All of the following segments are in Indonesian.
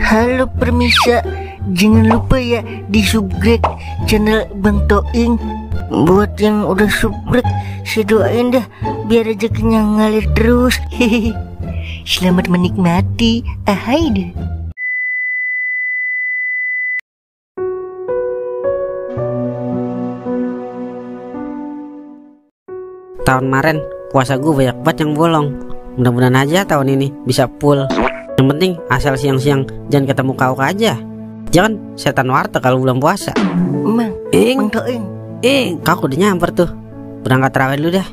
Halo permisa, jangan lupa ya di subscribe channel Bang Toing. Buat yang udah subscribe, saya doain dah biar rezekinya ngalir terus. Hehehe. Selamat menikmati. Ahai deh. Tahun kemarin puasa gue banyak banget yang bolong. Mudah-mudahan aja tahun ini bisa full. Yang penting asal siang-siang jangan ketemu kau aja. Jangan setan warteg kalau bulan puasa. Mang Toing. Kau udah nyamper tuh. Berangkat terawih dulu dah.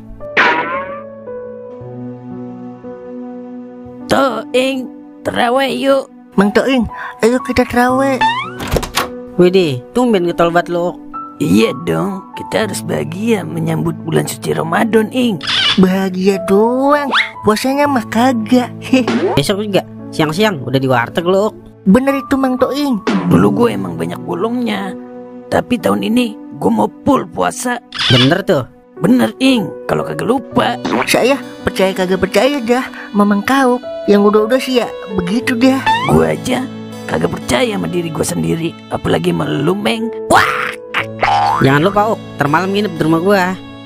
Toing, terawih yuk. Mang Toing, ayo kita terawih. Widih, tumben getol banget lo. Iya dong, kita harus bahagia menyambut bulan suci Ramadan, Ing. Bahagia doang, puasanya mah kagak. Besok juga siang-siang udah di warteg lo. Bener itu Mang Toing. Dulu gue emang banyak bolongnya, tapi tahun ini gue mau full puasa. Bener tuh. Bener, Ing, kalau kagak lupa. Saya percaya kagak percaya dah Mamang kau. Yang udah-udah sih ya begitu dah. Gue aja kagak percaya sama diri gue sendiri, apalagi sama lu, Meng. Wah. Jangan lupa termalam nginep di rumah gua.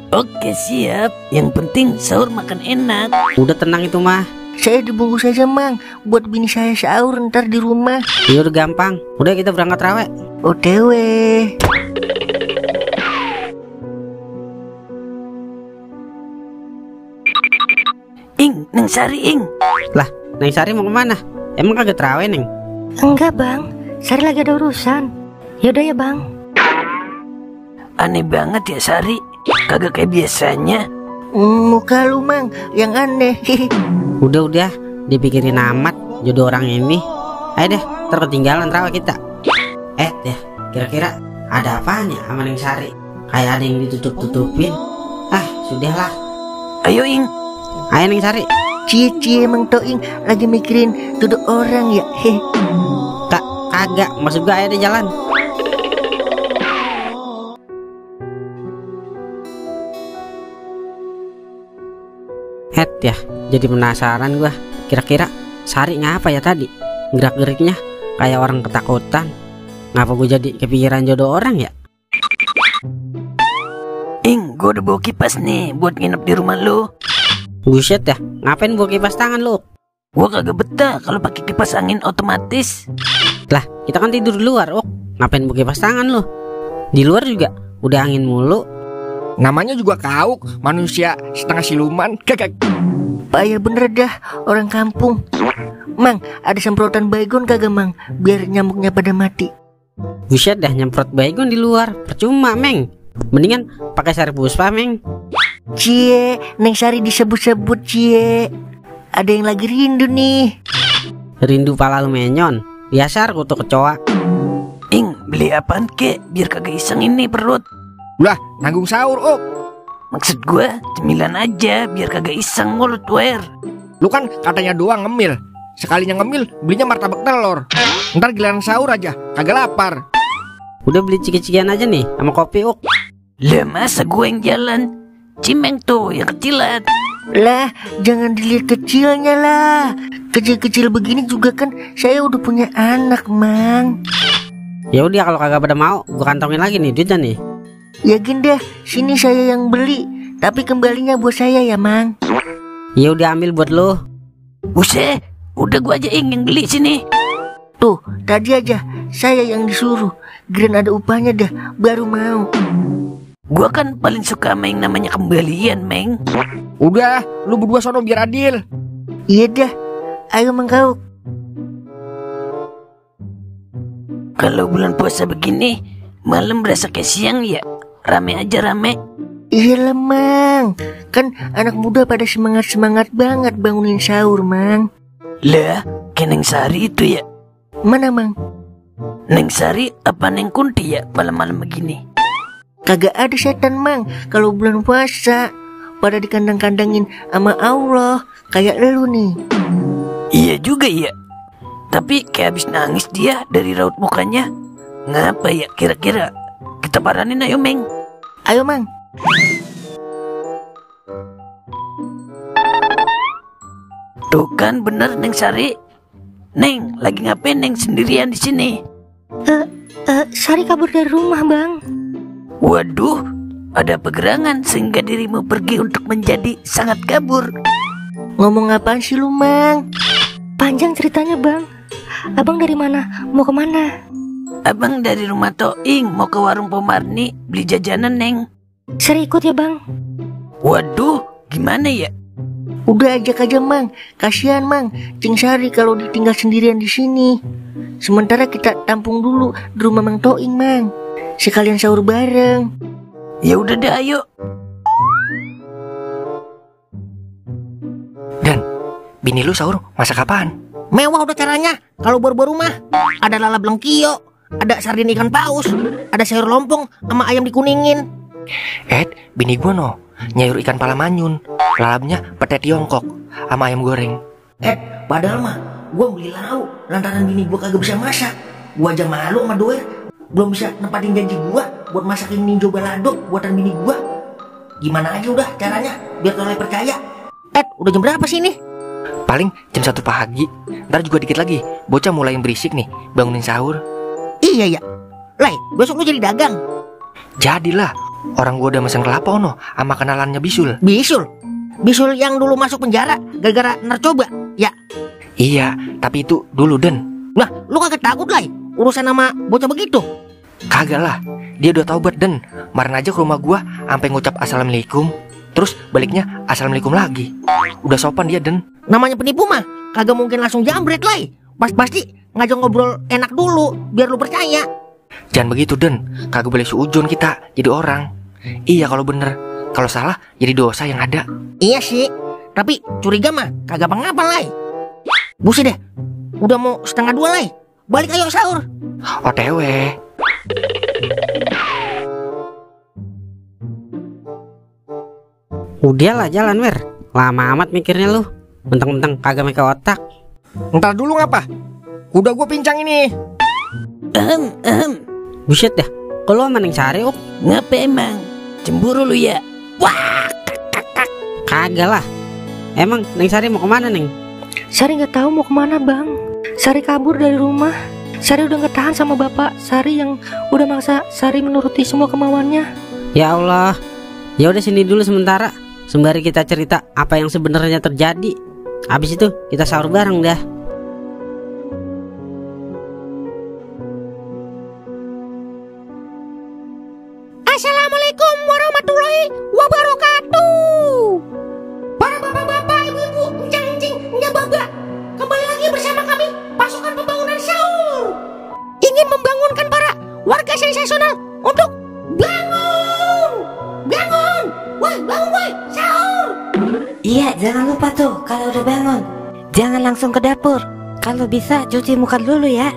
Oke siap, yang penting sahur makan enak. Udah tenang itu mah. Saya dibungkus aja Mang, buat bini saya sahur ntar di rumah. Ya udah gampang. Udah kita berangkat raweh. OTW. Ing, Neng Sari, Ing. Lah, Neng Sari mau kemana? Emang kagak terawih, Neng? Enggak bang, Sari lagi ada urusan. Yaudah ya bang. Aneh banget ya Sari, kagak kayak biasanya. Muka lu Mang yang aneh. Udah dipikirin amat jodoh orang ini. Ayo deh, terketinggalan terawih kita. Deh, kira-kira ada apaan ya sama Neng Sari? Kayak ada yang ditutup-tutupin. Sudahlah. Ayo Ing. Ayo Neng Sari. Cie Mang Toing lagi mikirin duduk orang ya. Kagak, maksud gue ayo deh jalan. Ya, jadi penasaran gua. Kira-kira Sari ngapa ya tadi? Gerak-geriknya kayak orang ketakutan. Ngapa gue jadi kepikiran jodoh orang ya? Ing, gue udah bawa kipas nih buat nginep di rumah lu. Buset ya, ngapain bawa kipas tangan lu? Gua kagak betah kalau pakai kipas angin otomatis. Lah, kita kan tidur di luar, ngapain bawa kipas tangan lu? Di luar juga udah angin mulu. Namanya juga kauk, manusia setengah siluman. Kagak. Payah bener dah orang kampung. Mang, ada semprotan baygon kagak Mang? Biar nyamuknya pada mati. Buset dah, nyemprot baygon di luar percuma, Meng. Mendingan pakai Sari Puspa, Meng. Cie, Neng Sari disebut-sebut cie. Ada yang lagi rindu nih. Rindu pala lu menyon. Biasa kutu kecoa. Ing, beli apaan kek biar kagak iseng ini perut. Ulah, nanggung sahur, Maksud gue, cemilan aja biar kagak iseng mulut wer. Lu kan katanya doang ngemil. Sekalinya ngemil, belinya martabak telur. Ntar giliran sahur aja, kagak lapar. Udah beli ciki-cikian aja nih sama kopi, Lah masa gue yang jalan? Cimeng tuh yang kecilan. Lah, jangan dilihat kecilnya lah. Kecil-kecil begini juga kan saya udah punya anak, Mang. Ya udah kalau kagak pada mau, gua kantongin lagi nih duitnya nih. Ya gindah, sini saya yang beli, tapi kembalinya buat saya ya, Mang. Ya udah ambil buat lo. Buset, udah gua aja yang beli sini. Tuh, tadi aja saya yang disuruh. Giliran ada upahnya dah, baru mau. Gua kan paling suka sama yang namanya kembalian, Meng. Udah, lu berdua sono biar adil. Iya dah, ayo Mang kau. Kalau bulan puasa begini, malam berasa kayak siang ya. Rame aja rame. Iya lah Mang, kan anak muda pada semangat-semangat banget bangunin sahur, Mang. Lah, kayak Neng Sari itu ya. Mana Mang? Neng Sari apa Neng Kunti ya malam-malam begini? Kagak ada setan Mang kalau bulan puasa. Pada dikandang-kandangin sama Allah, kayak lu nih. Iya juga ya. Tapi kayak habis nangis dia dari raut mukanya. Ngapa ya kira-kira? Kita paranin ayo Meng. Ayo Mang. Tuh kan bener Neng Sari. Neng, lagi ngapain Neng sendirian di sini? Sari kabur dari rumah, Bang. Waduh, ada pegerangan sehingga dirimu pergi untuk menjadi sangat kabur. Ngomong apaan sih lu, Mang? Panjang ceritanya, Bang. Abang dari mana? Mau kemana? Abang dari rumah Toing mau ke warung Pomarni beli jajanan Neng. Sari ikut ya, Bang. Waduh, gimana ya? Udah ajak aja, Mang. Kasihan, Mang. Cing Sari kalau ditinggal sendirian di sini. Sementara kita tampung dulu di rumah Mang Toing, Mang. Sekalian sahur bareng. Ya udah deh, ayo. Dan bini lu sahur masak apaan? Mewah udah caranya. Kalau baru-baru mah ada lalap lengkio, ada sardin ikan paus, ada sayur lompong sama ayam dikuningin. Bini gua nyayur ikan pala manyun, lalapnya pete Tiongkok sama ayam goreng. Padahal mah gua beli lauk lantaran bini gua kagak bisa masak. Gua aja malu sama doer, belum bisa nempatin janji gua buat masakin ninjo balado buatan bini gua. Gimana aja udah caranya biar kalian percaya. Udah jam berapa sih ini? Paling jam 1 pagi. Ntar juga dikit lagi bocah mulai berisik nih, bangunin sahur. Iya ya. Lai, besok lu jadi dagang. Jadilah, orang gua udah mesen kelapa sama kenalannya Bisul. Bisul yang dulu masuk penjara gara-gara narkoba, ya? Iya, tapi itu dulu Den. Lah, lu kagak takut, Lai? Urusan sama bocah begitu? Kagak lah, dia udah taubat Den. Kemarin aja ke rumah gua sampai ngucap assalamualaikum, terus baliknya assalamualaikum lagi. Udah sopan dia Den. Namanya penipu mah kagak mungkin langsung jambret, Lai. Pasti ngajak ngobrol enak dulu biar lu percaya. Jangan begitu Den, kagak boleh suujon kita jadi orang. Iya kalau bener, kalau salah jadi dosa yang ada. Iya sih, tapi curiga mah kagak apa-apa, Lai. Busi deh, udah mau 1:30, Lai. Balik ayo sahur. OTW. Udahlah jalan Wer, lama amat mikirnya lu. Mentang-mentang kagak make otak. Ntar dulu ngapa? Kuda gue pincang ini. Buset dah, kalau sama Neng Sari Ngapa emang? Cemburu lu ya? Wah, kagak lah. Emang Neng Sari mau kemana Neng? Sari nggak tahu mau kemana, Bang. Sari kabur dari rumah. Sari udah nggak tahan sama bapak Sari yang udah maksa Sari menuruti semua kemauannya. Ya Allah, ya udah sini dulu sementara, sembari kita cerita apa yang sebenarnya terjadi. Habis itu kita sahur bareng dah. Assalamualaikum warahmatullahi wabarakatuh. Para bapak-bapak, ibu-ibu, encang-encing, nyababa, kembali lagi bersama kami pasukan pembangunan sahur. Ingin membangunkan para warga sensasional untuk bangun. Woi, bangun woi, sahur. Iya, jangan lupa tuh kalau udah bangun jangan langsung ke dapur. Kalau bisa cuci muka dulu ya.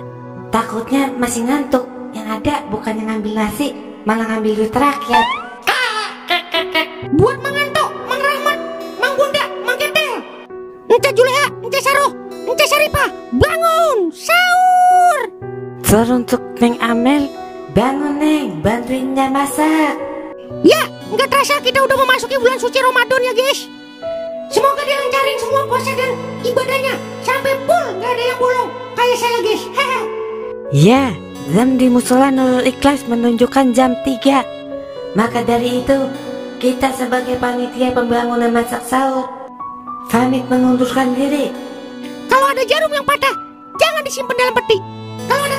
Takutnya masih ngantuk. Yang ada bukannya ngambil nasi, malah ngambil duit rakyat. Buat mengantuk, Mang Rahmat, Mang Bunda, Mang Ketel, Ence Juleha, Ence Saroh, Ence Saripah, bangun, sahur. Teruntuk Neng Amel, bangun Neng, bantuinnya masak. Ya, nggak terasa kita udah memasuki bulan suci Ramadan ya guys. Semoga dilancarin semua puasa dan ibadahnya sampai full, nggak ada yang bolong kayak saya guys. Ya, jam di musola Nurul Ikhlas menunjukkan jam 3. Maka dari itu, kita sebagai panitia pembangunan masak sahur pamit mengundurkan diri. Kalau ada jarum yang patah, jangan disimpan dalam peti. Kalau ada